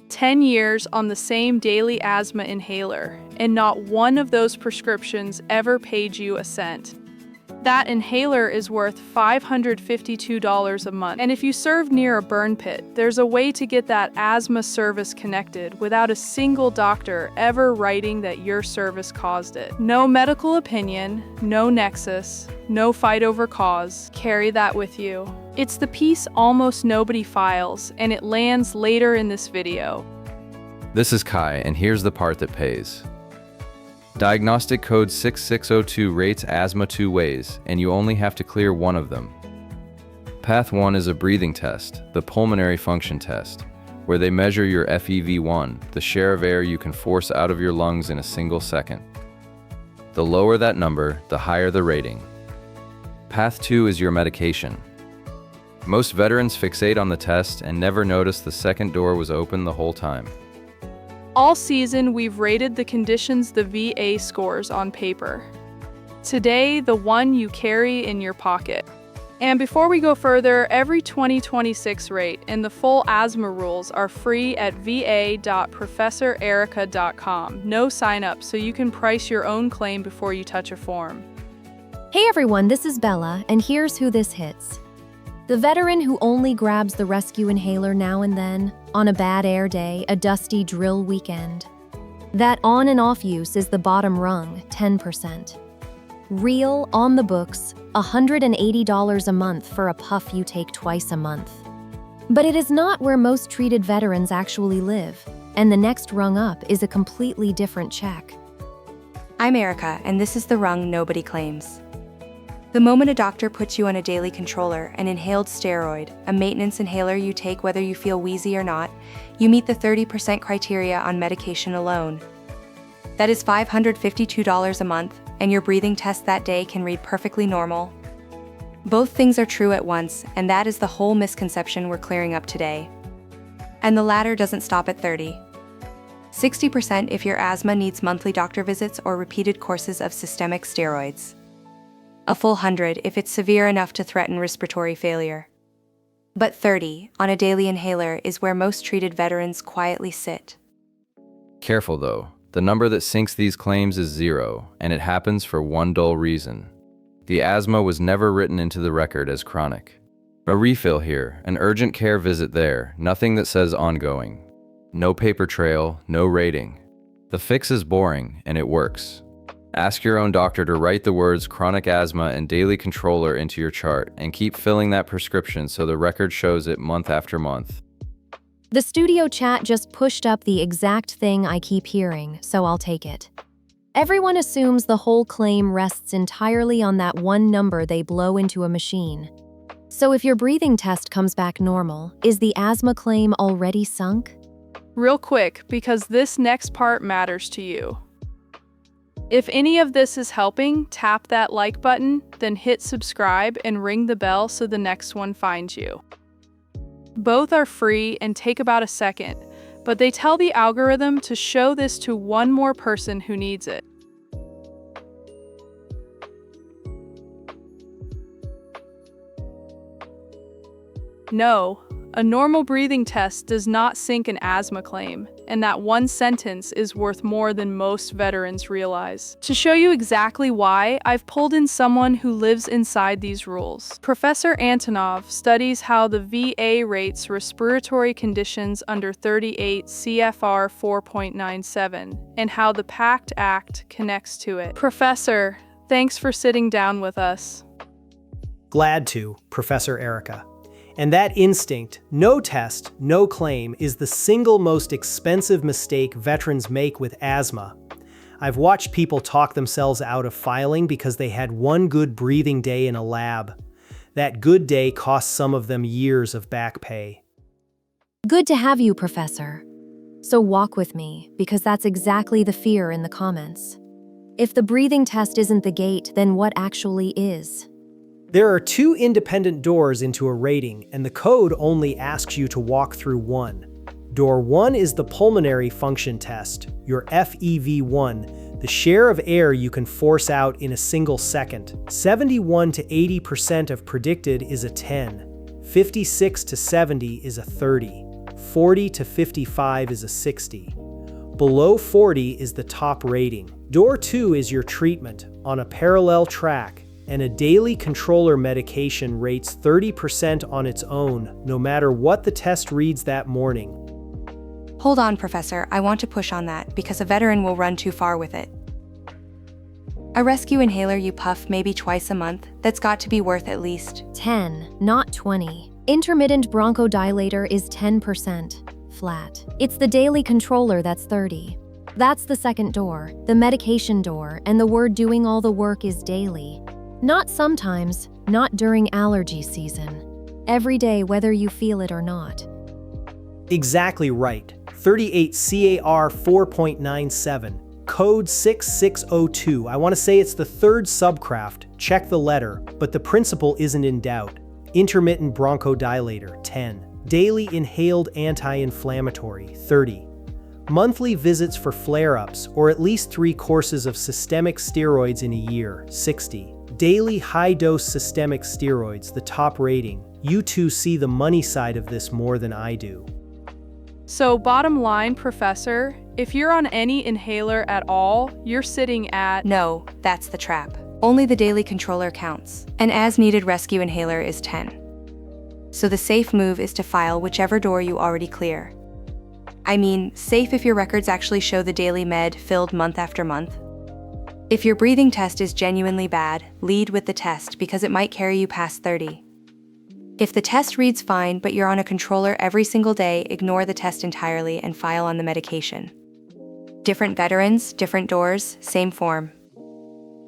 10 years on the same daily asthma inhaler, and not one of those prescriptions ever paid you a cent. That inhaler is worth $552 a month. And if you serve near a burn pit, there's a way to get that asthma service connected without a single doctor ever writing that your service caused it. No medical opinion, no Nexus, no fight over cause. Carry that with you. It's the piece almost nobody files, and it lands later in this video. This is Kai, and here's the part that pays. Diagnostic Code 6602 rates asthma 2 ways, and you only have to clear one of them. Path 1 is a breathing test, the pulmonary function test, where they measure your FEV1, the share of air you can force out of your lungs in a single second. The lower that number, the higher the rating. Path 2 is your medication. Most veterans fixate on the test and never notice the second door was open the whole time. All season, we've rated the conditions the VA scores on paper. Today, the one you carry in your pocket. And before we go further, every 2026 rate and the full asthma rules are free at va.professorerica.com. No sign up, so you can price your own claim before you touch a form. Hey everyone, this is Bella, and here's who this hits. The veteran who only grabs the rescue inhaler now and then, on a bad air day, a dusty drill weekend. That on and off use is the bottom rung, 10%. Real, on the books, $180 a month for a puff you take twice a month. But it is not where most treated veterans actually live, and the next rung up is a completely different check. I'm Erica, and this is the rung nobody claims. The moment a doctor puts you on a daily controller, an inhaled steroid, a maintenance inhaler you take whether you feel wheezy or not, you meet the 30% criteria on medication alone. That is $552 a month, and your breathing test that day can read perfectly normal. Both things are true at once, and that is the whole misconception we're clearing up today. And the latter doesn't stop at 30. 60% if your asthma needs monthly doctor visits or repeated courses of systemic steroids. A full 100 if it's severe enough to threaten respiratory failure. But 30 on a daily inhaler is where most treated veterans quietly sit. Careful though, the number that sinks these claims is 0, and it happens for one dull reason. The asthma was never written into the record as chronic. A refill here, an urgent care visit there, nothing that says ongoing. No paper trail, no rating. The fix is boring, and it works. Ask your own doctor to write the words chronic asthma and daily controller into your chart, and keep filling that prescription so the record shows it month after month. The studio chat just pushed up the exact thing I keep hearing, so I'll take it. Everyone assumes the whole claim rests entirely on that one number they blow into a machine. So if your breathing test comes back normal, is the asthma claim already sunk? Real quick, because this next part matters to you. If any of this is helping, tap that like button, then hit subscribe and ring the bell so the next one finds you. Both are free and take about a second, but they tell the algorithm to show this to one more person who needs it. No, a normal breathing test does not sink an asthma claim, and that one sentence is worth more than most veterans realize. To show you exactly why, I've pulled in someone who lives inside these rules. Professor Antonov studies how the VA rates respiratory conditions under 38 CFR 4.97 and how the PACT Act connects to it. Professor, thanks for sitting down with us. Glad to, Professor Erica. And that instinct, no test, no claim, is the single most expensive mistake veterans make with asthma. I've watched people talk themselves out of filing because they had one good breathing day in a lab. That good day cost some of them years of back pay. Good to have you, Professor. So walk with me, because that's exactly the fear in the comments. If the breathing test isn't the gate, then what actually is? There are two independent doors into a rating, and the code only asks you to walk through one. Door 1 is the pulmonary function test, your FEV1, the share of air you can force out in a single second. 71 to 80% of predicted is a 10. 56 to 70 is a 30. 40 to 55 is a 60. Below 40 is the top rating. Door 2 is your treatment on a parallel track, and a daily controller medication rates 30% on its own, no matter what the test reads that morning. Hold on, Professor, I want to push on that because a veteran will run too far with it. A rescue inhaler you puff maybe twice a month, that's got to be worth at least 10, not 20. Intermittent bronchodilator is 10%, flat. It's the daily controller that's 30. That's the second door, the medication door, and the word doing all the work is daily. Not sometimes, not during allergy season. Every day, whether you feel it or not. Exactly right. 38 CAR 4.97, code 6602. I want to say it's the third subcraft, check the letter, but the principle isn't in doubt. Intermittent bronchodilator, 10. Daily inhaled anti-inflammatory, 30. Monthly visits for flare-ups, or at least 3 courses of systemic steroids in a year, 60. Daily high-dose systemic steroids, the top rating. You two see the money side of this more than I do. So bottom line, Professor, if you're on any inhaler at all, you're sitting at… No, that's the trap. Only the daily controller counts. An as-needed rescue inhaler is 10. So the safe move is to file whichever door you already clear. I mean, safe if your records actually show the daily med filled month after month. If your breathing test is genuinely bad, lead with the test because it might carry you past 30. If the test reads fine but you're on a controller every single day, ignore the test entirely and file on the medication. Different veterans, different doors, same form.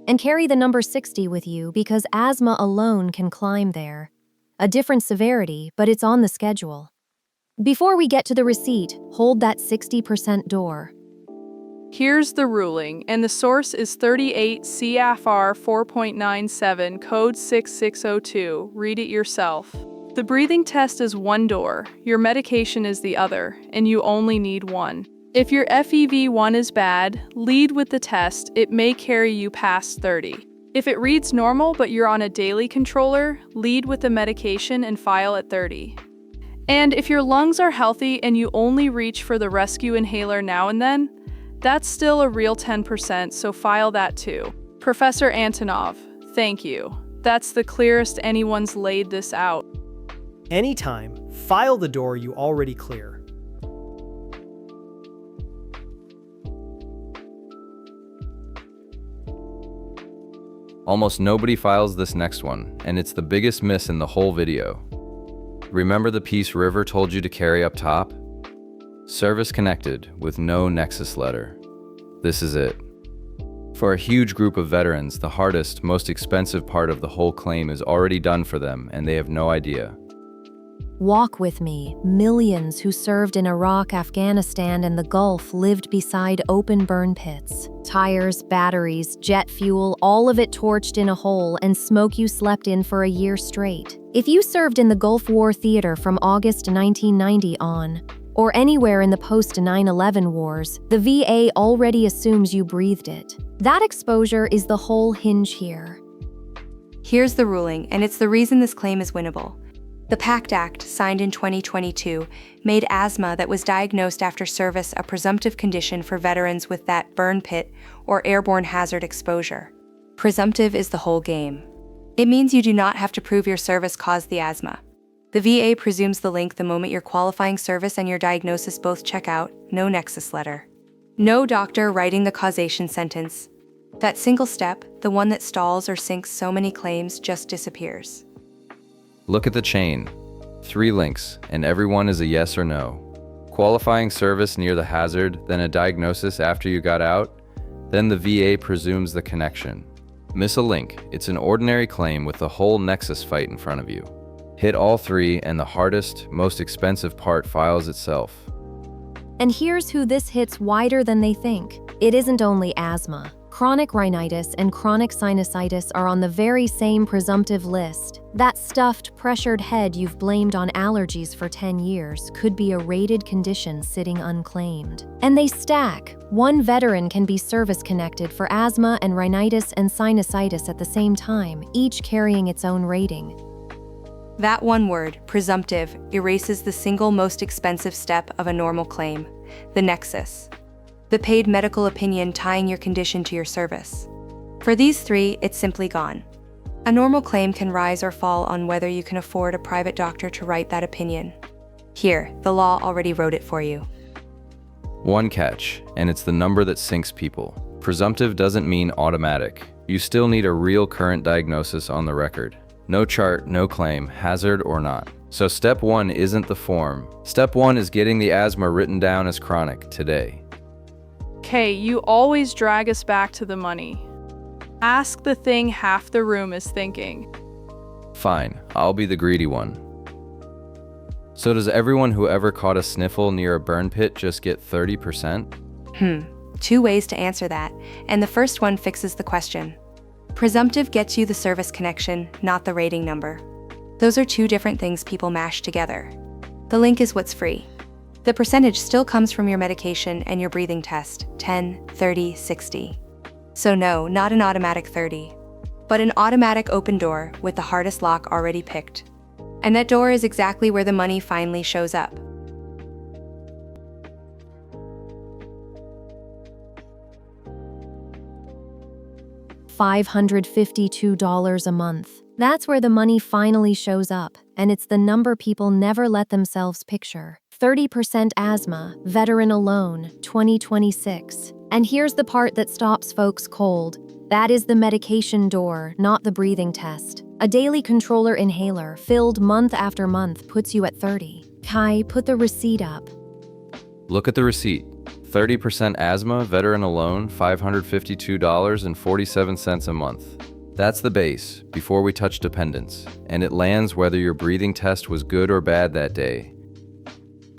And carry the number 60 with you because asthma alone can climb there. A different severity, but it's on the schedule. Before we get to the receipt, hold that 60% door. Here's the ruling, and the source is 38 CFR 4.97, code 6602. Read it yourself. The breathing test is one door, your medication is the other, and you only need one. If your FEV1 is bad, lead with the test, it may carry you past 30. If it reads normal but you're on a daily controller, lead with the medication and file at 30. And if your lungs are healthy and you only reach for the rescue inhaler now and then, that's still a real 10%, so file that too. Professor Antonov, thank you. That's the clearest anyone's laid this out. Anytime, file the door you already clear. Almost nobody files this next one, and it's the biggest miss in the whole video. Remember the piece River told you to carry up top? Service connected with no Nexus letter. This is it. For a huge group of veterans, the hardest, most expensive part of the whole claim is already done for them, and they have no idea. Walk with me. Millions who served in Iraq, Afghanistan, and the Gulf lived beside open burn pits. Tires, batteries, jet fuel, all of it torched in a hole, and smoke you slept in for a year straight. If you served in the Gulf War theater from August 1990 on, or anywhere in the post-9/11 wars, the VA already assumes you breathed it. That exposure is the whole hinge here. Here's the ruling, and it's the reason this claim is winnable. The PACT Act, signed in 2022, made asthma that was diagnosed after service a presumptive condition for veterans with that burn pit or airborne hazard exposure. Presumptive is the whole game. It means you do not have to prove your service caused the asthma. The VA presumes the link the moment your qualifying service and your diagnosis both check out, no Nexus letter. No doctor writing the causation sentence. That single step, the one that stalls or sinks so many claims, just disappears. Look at the chain. 3 links, and everyone is a yes or no. Qualifying service near the hazard, then a diagnosis after you got out, then the VA presumes the connection. Miss a link, it's an ordinary claim with the whole Nexus fight in front of you. Hit all 3 and the hardest, most expensive part files itself. And here's who this hits wider than they think. It isn't only asthma. Chronic rhinitis and chronic sinusitis are on the very same presumptive list. That stuffed, pressured head you've blamed on allergies for 10 years could be a rated condition sitting unclaimed. And they stack. One veteran can be service-connected for asthma and rhinitis and sinusitis at the same time, each carrying its own rating. That one word, presumptive, erases the single most expensive step of a normal claim, the nexus. The paid medical opinion tying your condition to your service. For these three, it's simply gone. A normal claim can rise or fall on whether you can afford a private doctor to write that opinion. Here, the law already wrote it for you. One catch, and it's the number that sinks people. Presumptive doesn't mean automatic. You still need a real current diagnosis on the record. No chart, no claim, hazard or not. So step one isn't the form. Step one is getting the asthma written down as chronic today. Okay, you always drag us back to the money. Ask the thing half the room is thinking. Fine, I'll be the greedy one. So does everyone who ever caught a sniffle near a burn pit just get 30%? Two ways to answer that, and the first one fixes the question. Presumptive gets you the service connection, not the rating number. Those are two different things people mash together. The link is what's free. The percentage still comes from your medication and your breathing test, 10, 30, 60. So no, not an automatic 30, but an automatic open door with the hardest lock already picked. And that door is exactly where the money finally shows up. $552 a month. That's where the money finally shows up, and it's the number people never let themselves picture. 30% asthma, veteran alone, 2026. And here's the part that stops folks cold. That is the medication door, not the breathing test. A daily controller inhaler, filled month after month, puts you at 30. Kai, put the receipt up. Look at the receipt. 30% asthma, veteran alone, $552.47 a month. That's the base, before we touch dependents, and it lands whether your breathing test was good or bad that day.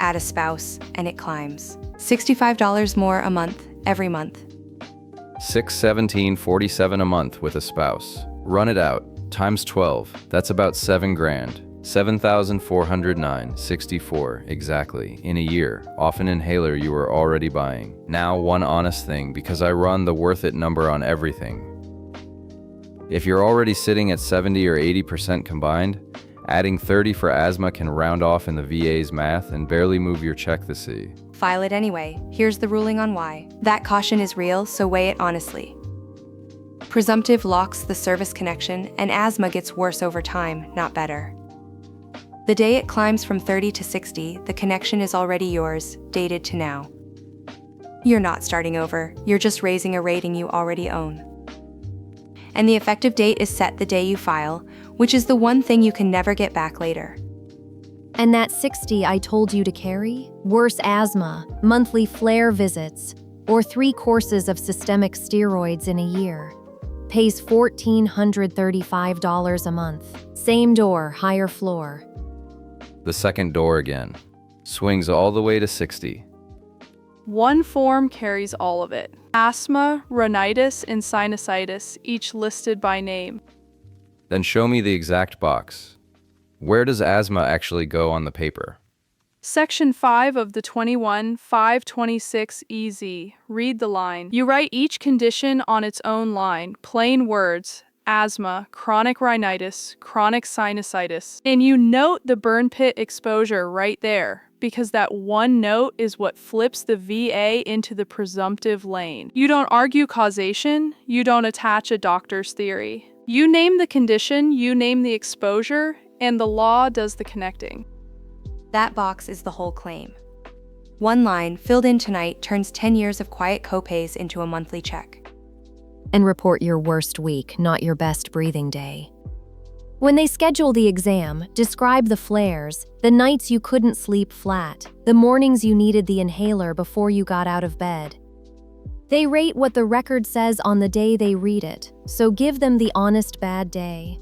Add a spouse, and it climbs. $65 more a month, every month. $617.47 a month with a spouse. Run it out, times 12, that's about $7,000. $7,409.64 exactly in a year, off an inhaler you were already buying. Now one honest thing, because I run the worth it number on everything. If you're already sitting at 70 or 80% combined, adding 30 for asthma can round off in the VA's math and barely move your check to see. File it anyway. Here's the ruling on why. That caution is real, so weigh it honestly. Presumptive locks the service connection, and asthma gets worse over time, not better. The day it climbs from 30 to 60, the connection is already yours, dated to now. You're not starting over, you're just raising a rating you already own. And the effective date is set the day you file, which is the one thing you can never get back later. And that 60 I told you to carry? Worse asthma, monthly flare visits, or 3 courses of systemic steroids in a year. Pays $1,435 a month. Same door, higher floor. The second door again. Swings all the way to 60. One form carries all of it. Asthma, rhinitis, and sinusitis, each listed by name. Then show me the exact box. Where does asthma actually go on the paper? Section 5 of the 21-526 EZ. Read the line. You write each condition on its own line, plain words. Asthma, chronic rhinitis, chronic sinusitis. And you note the burn pit exposure right there, because that one note is what flips the VA into the presumptive lane. You don't argue causation, you don't attach a doctor's theory. You name the condition, you name the exposure, and the law does the connecting. That box is the whole claim. One line, filled in tonight, turns 10 years of quiet copays into a monthly check. And report your worst week, not your best breathing day. When they schedule the exam, describe the flares, the nights you couldn't sleep flat, the mornings you needed the inhaler before you got out of bed. They rate what the record says on the day they read it, so give them the honest bad day.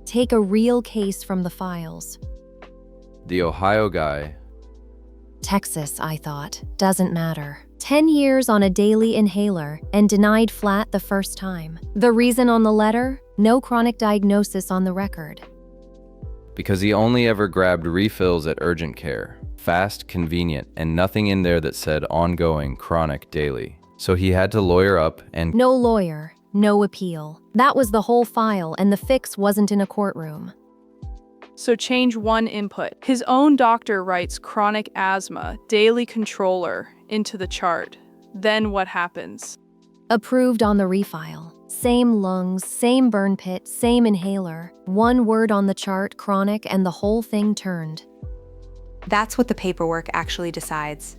Take a real case from the files. The Ohio guy. Texas, I thought. Doesn't matter. 10 years on a daily inhaler and denied flat the first time. The reason on the letter? No chronic diagnosis on the record. Because he only ever grabbed refills at urgent care. Fast, convenient, and nothing in there that said ongoing, chronic, daily. So he had to lawyer up and— No lawyer, no appeal. That was the whole file, and the fix wasn't in a courtroom. So change one input. His own doctor writes chronic asthma, daily controller, into the chart. Then what happens? Approved on the refile. Same lungs, same burn pit, same inhaler. One word on the chart, chronic, and the whole thing turned. That's what the paperwork actually decides.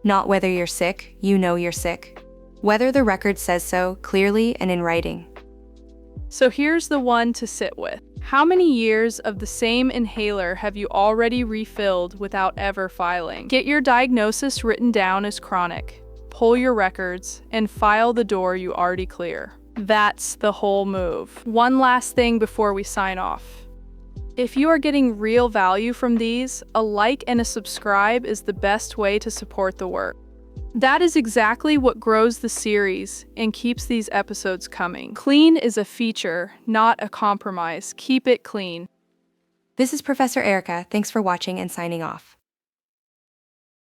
Not whether you're sick, you know you're sick. Whether the record says so clearly and in writing. So here's the one to sit with. How many years of the same inhaler have you already refilled without ever filing? Get your diagnosis written down as chronic, pull your records, and file the door you already clear. That's the whole move. One last thing before we sign off. If you are getting real value from these, a like and a subscribe is the best way to support the work. That is exactly what grows the series and keeps these episodes coming. Clean is a feature, not a compromise. Keep it clean. This is Professor Erica. Thanks for watching and signing off.